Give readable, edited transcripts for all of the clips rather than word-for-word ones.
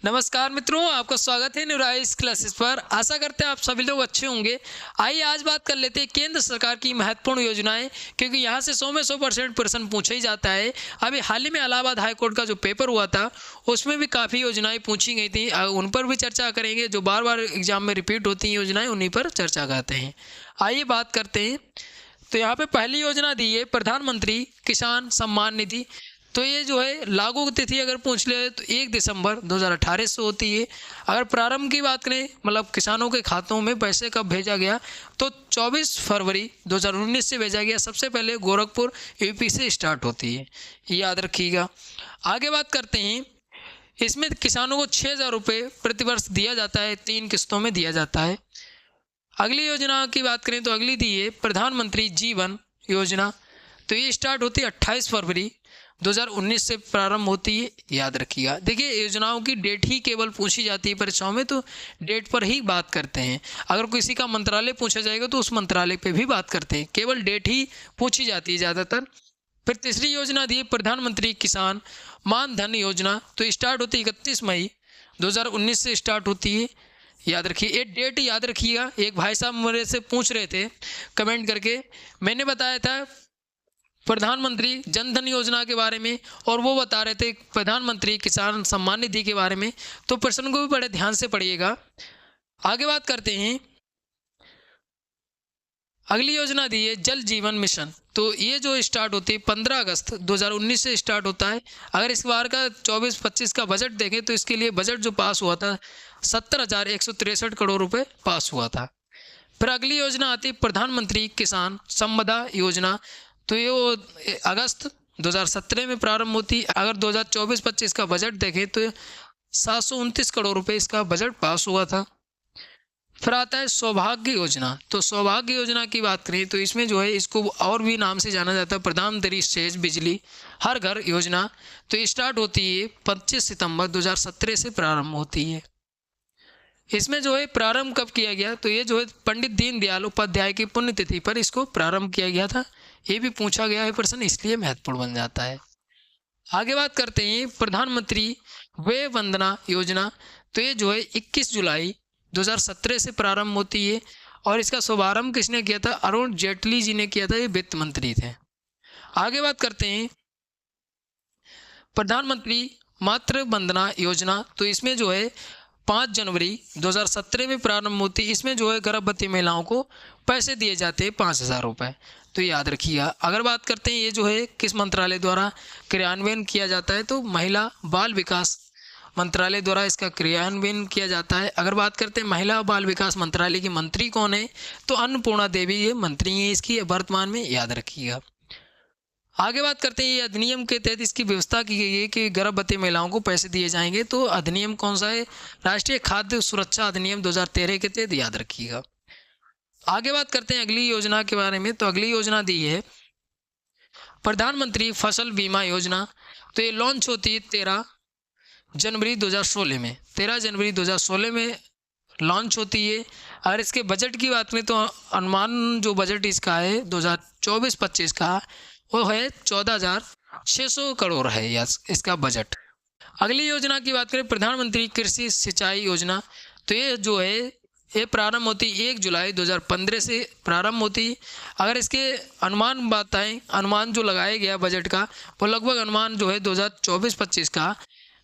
नमस्कार मित्रों, आपका स्वागत है न्यूराइज क्लासेस पर। आशा करते हैं आप सभी लोग अच्छे होंगे। आइए आज बात कर लेते हैं केंद्र सरकार की महत्वपूर्ण योजनाएं, क्योंकि यहाँ से 100 में 100% प्रश्न पूछा ही जाता है। अभी हाल ही में इलाहाबाद हाई कोर्ट का जो पेपर हुआ था उसमें भी काफ़ी योजनाएं पूछी गई थी, उन पर भी चर्चा करेंगे। जो बार बार एग्जाम में रिपीट होती हैं योजनाएँ, उन्हीं पर चर्चा करते हैं। आइए बात करते हैं। तो यहाँ पे पहली योजना दी है प्रधानमंत्री किसान सम्मान निधि। तो ये जो है लागू तिथि अगर पूछ ले तो 1 दिसंबर 2018 से होती है। अगर प्रारंभ की बात करें, मतलब किसानों के खातों में पैसे कब भेजा गया, तो 24 फरवरी 2019 से भेजा गया। सबसे पहले गोरखपुर यूपी से स्टार्ट होती है, ये याद रखिएगा। आगे बात करते हैं। इसमें किसानों को 6,000 रुपये प्रतिवर्ष दिया जाता है, 3 किस्तों में दिया जाता है। अगली योजना की बात करें तो अगली दी है प्रधानमंत्री जीवन योजना। तो ये स्टार्ट होती है 28 फरवरी 2019 से प्रारंभ होती है, याद रखिएगा। देखिए, योजनाओं की डेट ही केवल पूछी जाती है परीक्षाओं में, तो डेट पर ही बात करते हैं। अगर किसी का मंत्रालय पूछा जाएगा तो उस मंत्रालय पे भी बात करते हैं, केवल डेट ही पूछी जाती है ज़्यादातर। फिर तीसरी योजना दी है प्रधानमंत्री किसान मान धन योजना। तो स्टार्ट होती है 31 मई 2019 से स्टार्ट होती है, याद रखिए। ये डेट याद रखिएगा। एक भाई साहब मेरे से पूछ रहे थे कमेंट करके, मैंने बताया था प्रधानमंत्री जन धन योजना के बारे में, और वो बता रहे थे प्रधानमंत्री किसान सम्मान निधि के बारे में। तो प्रश्न को भी बड़े ध्यान से पढ़िएगा। आगे बात करते हैं। अगली योजना दी है जल जीवन मिशन। तो ये जो स्टार्ट होती है 15 अगस्त 2019 से स्टार्ट होता है। अगर इस बार का 24-25 का बजट देखें तो इसके लिए बजट जो पास हुआ था 70,163 करोड़ रुपए पास हुआ था। फिर अगली योजना आती है प्रधानमंत्री किसान संपदा योजना। तो ये वो अगस्त 2017 में प्रारंभ होती। अगर 2024-25 का बजट देखें तो 729 करोड़ रुपए इसका बजट पास हुआ था। फिर आता है सौभाग्य योजना। तो सौभाग्य योजना की बात करें तो इसमें जो है इसको और भी नाम से जाना जाता है प्रधानमंत्री सहज बिजली हर घर योजना। तो ये स्टार्ट होती है 25 सितंबर 2017 से प्रारंभ होती है। इसमें जो है प्रारंभ कब किया गया, तो ये जो है पंडित दीनदयाल उपाध्याय की पुण्यतिथि पर इसको प्रारंभ किया गया था। ये भी पूछा गया है प्रश्न, इसलिए महत्वपूर्ण बन जाता है। आगे बात करते हैं प्रधानमंत्री वय वंदना योजना। तो ये जो है 21 जुलाई 2017 से प्रारंभ होती है, और इसका शुभारंभ किसने किया था, अरुण जेटली जी ने किया था, ये वित्त मंत्री थे। आगे बात करते हैं प्रधानमंत्री मातृ वंदना योजना। तो इसमें जो है 5 जनवरी 2017 में प्रारंभ होती है। इसमें जो है गर्भवती महिलाओं को पैसे दिए जाते हैं 5,000 रुपये। तो याद रखिएगा। अगर बात करते हैं ये जो है किस मंत्रालय द्वारा क्रियान्वयन किया जाता है, तो महिला बाल विकास मंत्रालय द्वारा इसका क्रियान्वयन किया जाता है। अगर बात करते हैं महिला बाल विकास मंत्रालय की मंत्री कौन है, तो अन्नपूर्णा देवी ये मंत्री हैं इसकी वर्तमान में, याद रखिएगा। आगे बात करते हैं ये अधिनियम के तहत इसकी व्यवस्था की गई है कि गर्भवती महिलाओं को पैसे दिए जाएंगे। तो अधिनियम कौन सा है, राष्ट्रीय खाद्य सुरक्षा अधिनियम 2013 के तहत, याद रखिएगा। आगे बात करते हैं अगली योजना के बारे में। तो अगली योजना दी है प्रधानमंत्री फसल बीमा योजना। तो ये लॉन्च होती है 13 जनवरी 2016 में। 13 जनवरी 2016 में लॉन्च होती है। अगर इसके बजट की बात करें तो अनुमान जो बजट इसका है 2024-25 का, वो है 14,600 करोड़ है इसका बजट। अगली योजना की बात करें प्रधानमंत्री कृषि सिंचाई योजना। तो ये जो है ये प्रारंभ होती 1 जुलाई 2015 से प्रारंभ होती। अगर इसके अनुमान बताएं, अनुमान जो लगाया गया बजट का, वो लगभग अनुमान जो है 2024-25 का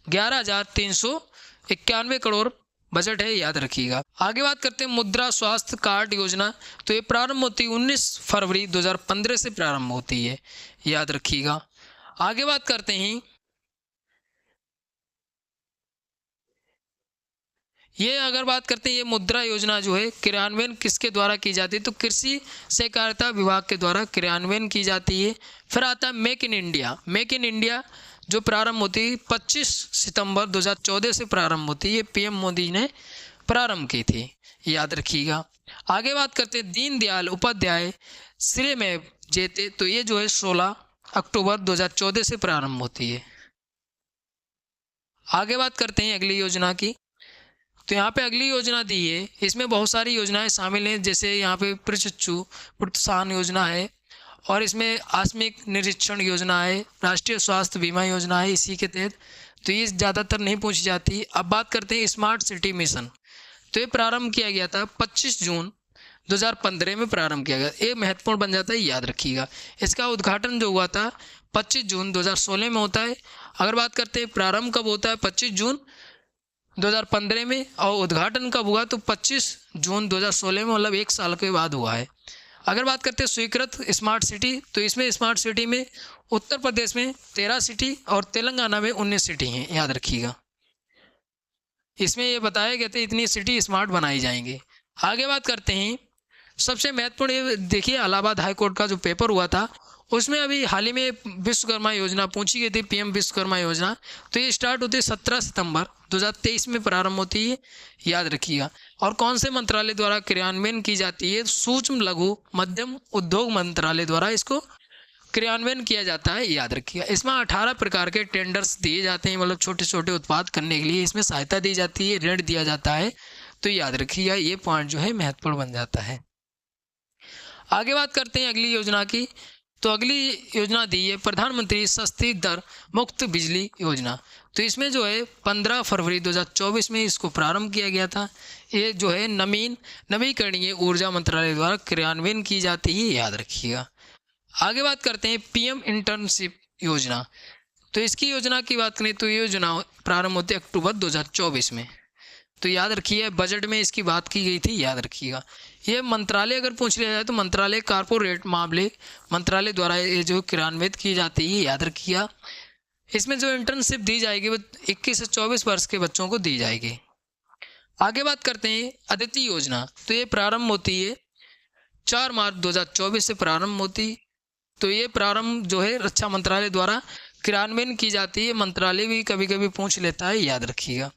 11,391 करोड़ बजट है, याद रखिएगा। आगे बात करते हैं मुद्रा स्वास्थ्य कार्ड योजना। तो ये प्रारंभ होती है 19 फरवरी 2015 से प्रारंभ होती है, याद रखिएगा। आगे बात करते हैं ये अगर बात करते हैं ये मुद्रा योजना जो है क्रियान्वयन किसके द्वारा की जाती है, तो कृषि सहकारिता विभाग के द्वारा क्रियान्वयन की जाती है। फिर आता है make in India. Make in India जो प्रारंभ होती है 25 सितंबर 2014 से प्रारंभ होती है, पीएम मोदी ने प्रारंभ की थी, याद रखिएगा। आगे बात करते हैं दीनदयाल उपाध्याय श्रेय में जेते। तो ये जो है 16 अक्टूबर 2014 से प्रारंभ होती है। आगे बात करते हैं अगली योजना की। तो यहाँ पे अगली योजना दी है, इसमें बहुत सारी योजनाएं शामिल हैं, जैसे यहाँ पे प्रशिक्षु प्रोत्साहन योजना है, और इसमें आकस्मिक निरीक्षण योजना है, राष्ट्रीय स्वास्थ्य बीमा योजना है इसी के तहत, तो ये ज़्यादातर नहीं पूछी जाती। अब बात करते हैं स्मार्ट सिटी मिशन। तो ये प्रारंभ किया गया था 25 जून 2015 में प्रारंभ किया गया। ये महत्वपूर्ण बन जाता है, याद रखिएगा। इसका उद्घाटन जो हुआ था 25 जून 2016 में होता है। अगर बात करते हैं प्रारंभ कब होता है, 25 जून 2015 में, और उद्घाटन कब हुआ तो 25 जून 2016 में, मतलब 1 साल के बाद हुआ है। अगर बात करते हैं स्वीकृत स्मार्ट सिटी, तो इसमें स्मार्ट सिटी में उत्तर प्रदेश में 13 सिटी और तेलंगाना में 19 सिटी हैं, याद रखिएगा। इसमें ये बताया गया था इतनी सिटी स्मार्ट बनाई जाएंगे। आगे बात करते हैं सबसे महत्वपूर्ण, ये देखिए इलाहाबाद हाई कोर्ट का जो पेपर हुआ था उसमें अभी हाल ही में विश्वकर्मा योजना पूछी गई थी, पीएम विश्वकर्मा योजना। तो ये स्टार्ट होती है 17 सितंबर 2023 में प्रारंभ होती है, याद रखिएगा। और कौन से मंत्रालय द्वारा क्रियान्वयन की जाती है, सूक्ष्म लघु मध्यम उद्योग मंत्रालय द्वारा इसको क्रियान्वयन किया जाता है, याद रखिएगा। इसमें 18 प्रकार के टेंडर्स दिए जाते हैं, मतलब छोटे छोटे उत्पाद करने के लिए इसमें सहायता दी जाती है, ऋण दिया जाता है। तो याद रखिएगा, ये पॉइंट जो है महत्वपूर्ण बन जाता है। आगे बात करते हैं अगली योजना की। तो अगली योजना दी है प्रधानमंत्री सस्ती दर मुक्त बिजली योजना। तो इसमें जो है 15 फरवरी 2024 में इसको प्रारंभ किया गया था। ये जो है नवीकरणीय ऊर्जा मंत्रालय द्वारा क्रियान्वयन की जाती है, याद रखिएगा। आगे बात करते हैं पीएम इंटर्नशिप योजना। तो इसकी योजना की बात करें तो ये योजना प्रारंभ होती है अक्टूबर 2024 में। तो याद रखिए, बजट में इसकी बात की गई थी, याद रखिएगा। ये मंत्रालय अगर पूछ लिया जाए तो मंत्रालय कारपोरेट मामले मंत्रालय द्वारा ये जो क्रियान्वित की जाती है, याद रखिएगा। इसमें जो इंटर्नशिप दी जाएगी वो 21 से 24 वर्ष के बच्चों को दी जाएगी। आगे बात करते हैं अदिति योजना। तो ये प्रारंभ होती है 4 मार्च 2024 से प्रारंभ होती। तो ये प्रारंभ जो है रक्षा मंत्रालय द्वारा क्रियान्वयन की जाती है। मंत्रालय भी कभी कभी पूछ लेता है, याद रखिएगा।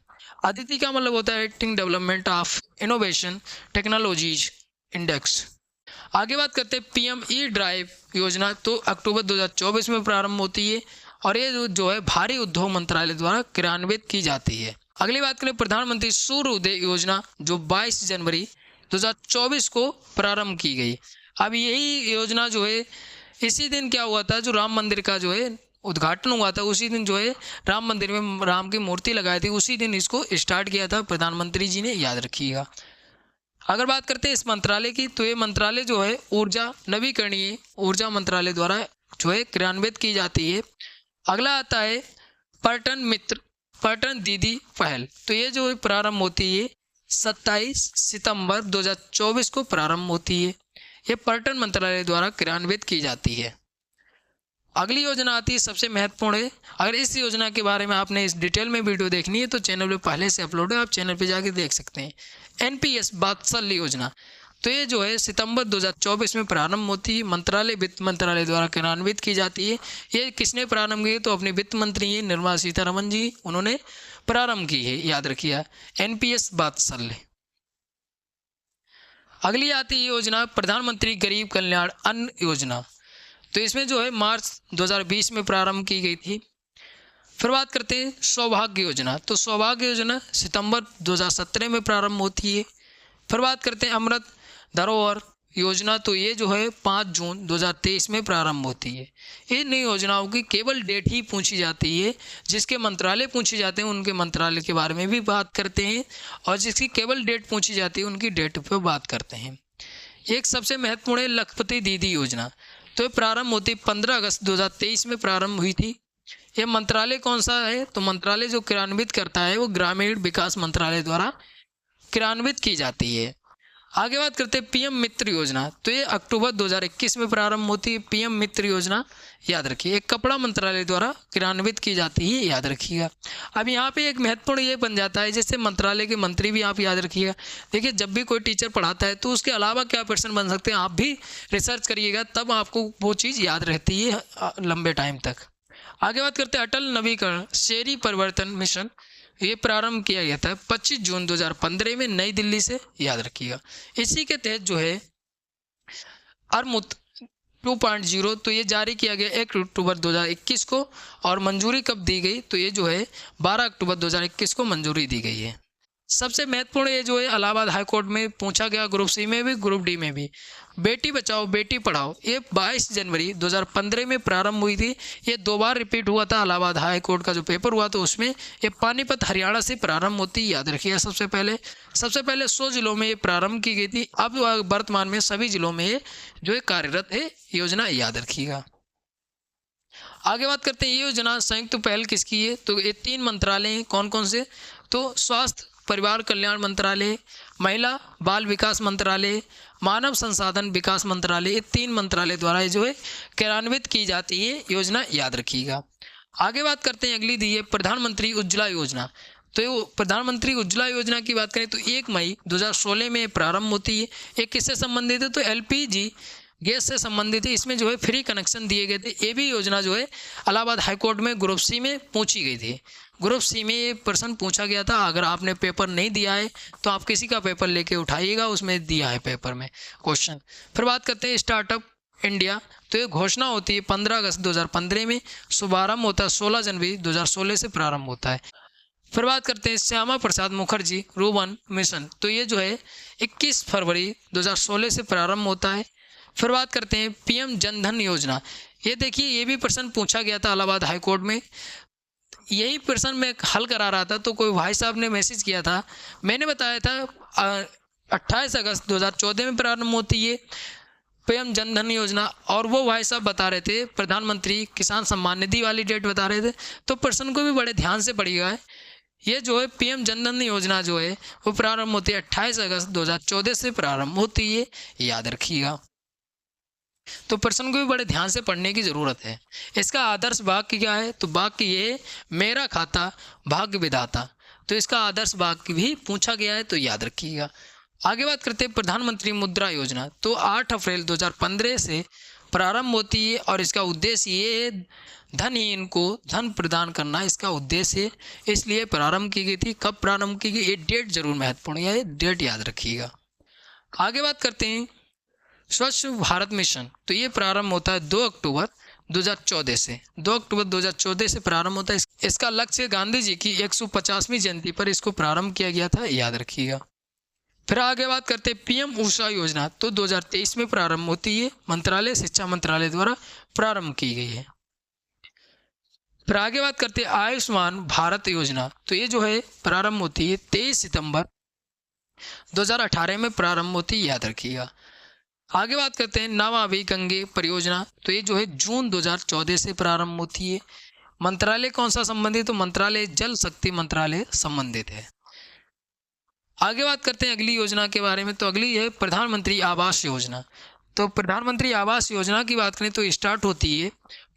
अदिति का मतलब होता है acting development of innovation technologies index. आगे बात करते हैं पीएम ई ड्राइव योजना। तो अक्टूबर 2024 में प्रारंभ होती है और ये जो है भारी उद्योग मंत्रालय द्वारा क्रियान्वित की जाती है। अगली बात करें प्रधानमंत्री सूर्य उदय योजना, जो 22 जनवरी 2024 को प्रारंभ की गई। अब यही योजना जो है इसी दिन क्या हुआ था, जो राम मंदिर का जो है उद्घाटन हुआ था, उसी दिन जो है राम मंदिर में राम की मूर्ति लगाई थी, उसी दिन इसको स्टार्ट किया था प्रधानमंत्री जी ने, याद रखिएगा। अगर बात करते हैं इस मंत्रालय की, तो ये मंत्रालय जो है नवीकरणीय ऊर्जा मंत्रालय द्वारा जो है क्रियान्वित की जाती है। अगला आता है पर्यटन दीदी पहल। तो ये जो प्रारंभ होती है 27 सितंबर 2024 को प्रारंभ होती है। ये पर्यटन मंत्रालय द्वारा क्रियान्वित की जाती है। अगली योजना आती है सबसे महत्वपूर्ण है। अगर इस योजना के बारे में आपने इस डिटेल में वीडियो देखनी है तो चैनल पे पहले से अपलोड है, आप चैनल पे जाके देख सकते हैं। एनपीएस वात्सल्य योजना। तो ये जो है सितंबर 2024 में प्रारंभ होती है, मंत्रालय वित्त मंत्रालय द्वारा क्रियान्वित की जाती है। ये किसने प्रारंभ की, तो अपने वित्त मंत्री हैं निर्मला सीतारमण जी, उन्होंने प्रारंभ की है, याद रखिए। एनपीएस वात्सल्य। अगली आती है योजना प्रधानमंत्री गरीब कल्याण अन्न योजना। तो इसमें जो है मार्च 2020 में प्रारंभ की गई थी। फिर बात करते हैं सौभाग्य योजना। तो सौभाग्य योजना सितंबर 2017 में प्रारंभ होती है। फिर बात करते हैं अमृत धरोहर योजना। तो ये जो है 5 जून 2023 में प्रारंभ होती है। इन योजनाओं की केवल डेट ही पूछी जाती है। जिसके मंत्रालय पूछे जाते हैं उनके मंत्रालय के बारे में भी बात करते हैं, और जिसकी केवल डेट पूछी जाती है उनकी डेट पर बात करते हैं। एक सबसे महत्वपूर्ण है लखपति दीदी योजना। तो ये प्रारंभ होती 15 अगस्त 2023 में प्रारंभ हुई थी। यह मंत्रालय कौन सा है, तो मंत्रालय जो क्रियान्वित करता है वो ग्रामीण विकास मंत्रालय द्वारा क्रियान्वित की जाती है। आगे बात करते हैं पीएम मित्र योजना। तो ये अक्टूबर 2021 में प्रारंभ होती है। पीएम मित्र योजना, याद रखिए, एक कपड़ा मंत्रालय द्वारा क्रियान्वित की जाती है, याद रखिएगा। अब यहाँ पे एक महत्वपूर्ण ये बन जाता है, जैसे मंत्रालय के मंत्री भी आप याद रखिएगा। देखिए, जब भी कोई टीचर पढ़ाता है तो उसके अलावा क्या पर्सन बन सकते हैं, आप भी रिसर्च करिएगा, तब आपको वो चीज़ याद रहती है लंबे टाइम तक। आगे बात करते हैं अटल नवीकरण शहरी परिवर्तन मिशन। ये प्रारंभ किया गया था 25 जून 2015 में नई दिल्ली से, याद रखिएगा। इसी के तहत जो है अरमुत 2.0 तो ये जारी किया गया 1 अक्टूबर 2021 को, और मंजूरी कब दी गई, तो ये जो है 12 अक्टूबर 2021 को मंजूरी दी गई है। सबसे महत्वपूर्ण ये जो है इलाहाबाद हाई कोर्ट में पूछा गया, ग्रुप सी में भी ग्रुप डी में भी। बेटी बचाओ बेटी पढ़ाओ ये 22 जनवरी 2015 में प्रारंभ हुई थी। ये 2 बार रिपीट हुआ था। इलाहाबाद हाई कोर्ट का जो पेपर हुआ तो उसमें ये पानीपत हरियाणा से प्रारंभ होती, याद रखिएगा। सबसे पहले 100 जिलों में ये प्रारंभ की गई थी। अब वर्तमान में सभी जिलों में ये जो है कार्यरत है योजना, याद रखिएगा। आगे बात करते हैं ये योजना संयुक्त पहल किसकी है, तो ये 3 मंत्रालय हैं। कौन कौन से, तो स्वास्थ्य परिवार कल्याण मंत्रालय, महिला बाल विकास मंत्रालय, मानव संसाधन विकास मंत्रालय, ये 3 मंत्रालय द्वारा जो है क्रियान्वित की जाती है योजना, याद रखिएगा। आगे बात करते हैं अगली दी है प्रधानमंत्री उज्ज्वला योजना। तो प्रधानमंत्री उज्ज्वला योजना की बात करें तो 1 मई 2016 में प्रारंभ होती है। ये किससे संबंधित है, तो LPG गैस से संबंधित है। इसमें जो है फ्री कनेक्शन दिए गए थे। ये भी योजना जो है इलाहाबाद हाईकोर्ट में ग्रुप सी में पूछी गई थी। ग्रुप सी में ये प्रश्न पूछा गया था। अगर आपने पेपर नहीं दिया है तो आप किसी का पेपर लेके उठाइएगा, उसमें दिया है पेपर में क्वेश्चन। फिर बात करते हैं स्टार्टअप इंडिया। तो ये घोषणा होती है 15 अगस्त 2015 में, शुभारंभ होता है 16 जनवरी 2016 से प्रारंभ होता है। फिर बात करते हैं श्यामा प्रसाद मुखर्जी रूर्बन मिशन। तो ये जो है 21 फरवरी 2016 से प्रारंभ होता है। फिर बात करते हैं PM जन धन योजना। ये देखिए ये भी प्रश्न पूछा गया था इलाहाबाद हाई कोर्ट में। यही प्रश्न मैं हल करा रहा था तो कोई भाई साहब ने मैसेज किया था, मैंने बताया था 28 अगस्त 2014 में प्रारंभ होती है PM जन धन योजना, और वो भाई साहब बता रहे थे प्रधानमंत्री किसान सम्मान निधि वाली डेट बता रहे थे। तो प्रश्न को भी बड़े ध्यान से पढ़िएगा। ये जो है PM जन धन योजना जो है वो प्रारंभ होती है 28 अगस्त 2014 से प्रारंभ होती है, याद रखिएगा। तो प्रश्न को भी बड़े ध्यान से पढ़ने की ज़रूरत है। इसका आदर्श वाक्य क्या है, तो वाक्य ये है मेरा खाता भाग्य विधाता। तो इसका आदर्श वाक्य भी पूछा गया है, तो याद रखिएगा। आगे बात करते हैं प्रधानमंत्री मुद्रा योजना। तो 8 अप्रैल 2015 से प्रारंभ होती है और इसका उद्देश्य ये है धनहीन को धन प्रदान करना, इसका उद्देश्य है, इसलिए प्रारंभ की गई थी। कब प्रारंभ की गई, ये डेट जरूर महत्वपूर्ण है, ये डेट याद रखिएगा। आगे बात करते हैं स्वच्छ भारत मिशन। तो ये प्रारंभ होता है 2 अक्टूबर 2014 से। 2 अक्टूबर 2014 से प्रारंभ होता है। इसका लक्ष्य गांधी जी की 150वीं जयंती पर इसको प्रारंभ किया गया था, याद रखिएगा। फिर आगे बात करते हैं PM ऊषा योजना। तो 2023 में प्रारंभ होती है, मंत्रालय शिक्षा मंत्रालय द्वारा प्रारंभ की गई है। फिर आगे बात करते हैं आयुष्मान भारत योजना। तो ये जो है प्रारंभ होती है 23 सितंबर 2018 में प्रारंभ होती है, याद रखिएगा। आगे बात करते हैं नमामि गंगे परियोजना। तो ये जो है जून 2014 से प्रारंभ होती है। मंत्रालय कौन सा संबंधित, तो मंत्रालय जल शक्ति मंत्रालय संबंधित है। आगे बात करते हैं अगली योजना के बारे में। तो अगली है प्रधानमंत्री आवास योजना। तो प्रधानमंत्री आवास योजना की बात करें तो स्टार्ट होती है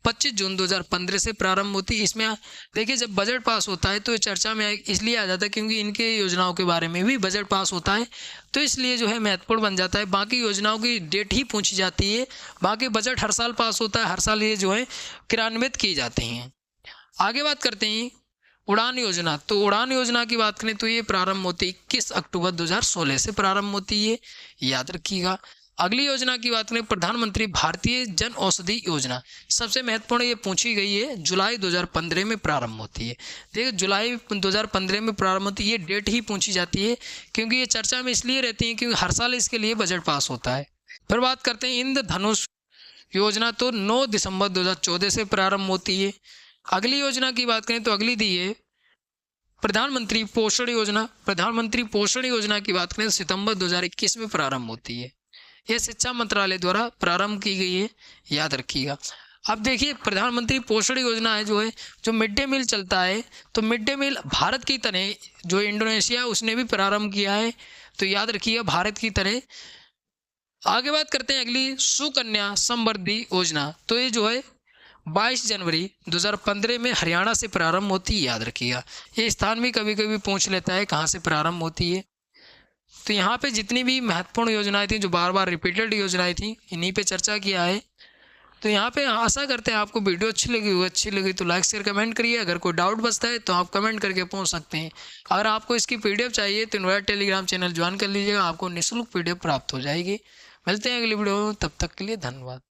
25 जून 2015 से प्रारंभ होती है। इसमें देखिए जब बजट पास होता है तो ये चर्चा में इसलिए आ जाता है क्योंकि इनके योजनाओं के बारे में भी बजट पास होता है, तो इसलिए जो है महत्वपूर्ण बन जाता है। बाकी योजनाओं की डेट ही पूछी जाती है, बाकी बजट हर साल पास होता है, हर साल ये जो है क्रियान्वित की जाती हैं। आगे बात करते हैं उड़ान योजना। तो उड़ान योजना की बात करें तो ये प्रारंभ होती है 21 अक्टूबर 2016 से प्रारंभ होती है, याद रखिएगा। अगली योजना की बात करें प्रधानमंत्री भारतीय जन औषधि योजना। सबसे महत्वपूर्ण ये पूछी गई है, जुलाई 2015 में प्रारंभ होती है। देखिए जुलाई 2015 में प्रारंभ होती है, ये डेट ही पूछी जाती है क्योंकि ये चर्चा में इसलिए रहती है क्योंकि हर साल इसके लिए बजट पास होता है। फिर बात करते हैं इंद्रधनुष योजना। तो 9 दिसंबर 2014 से प्रारंभ होती है। अगली योजना की बात करें तो अगली दी है प्रधानमंत्री पोषण योजना। प्रधानमंत्री पोषण योजना की बात करें तो सितंबर 2021 में प्रारंभ होती है। यह शिक्षा मंत्रालय द्वारा प्रारंभ की गई है, याद रखिएगा। अब देखिए प्रधानमंत्री पोषण योजना है जो मिड डे मील चलता है, तो मिड डे मील भारत की तरह जो इंडोनेशिया उसने भी प्रारंभ किया है, तो याद रखिएगा भारत की तरह। आगे बात करते हैं अगली सुकन्या समृद्धि योजना। तो ये जो है 22 जनवरी 2015 में हरियाणा से प्रारंभ होती है, याद रखिएगा। ये स्थान भी कभी कभी पूछ लेता है कहाँ से प्रारंभ होती है। तो यहाँ पे जितनी भी महत्वपूर्ण योजनाएं थी जो बार बार रिपीटेड योजनाएं थी इन्हीं पे चर्चा किया है। तो यहाँ पे आशा करते हैं आपको वीडियो अच्छी लगी तो लाइक शेयर कमेंट करिए। अगर कोई डाउट बचता है तो आप कमेंट करके पूछ सकते हैं। अगर आपको इसकी PDF चाहिए तो इनवाइट टेलीग्राम चैनल ज्वाइन कर लीजिएगा, आपको निःशुल्क PDF प्राप्त हो जाएगी। मिलते हैं अगली वीडियो में, तब तक के लिए धन्यवाद।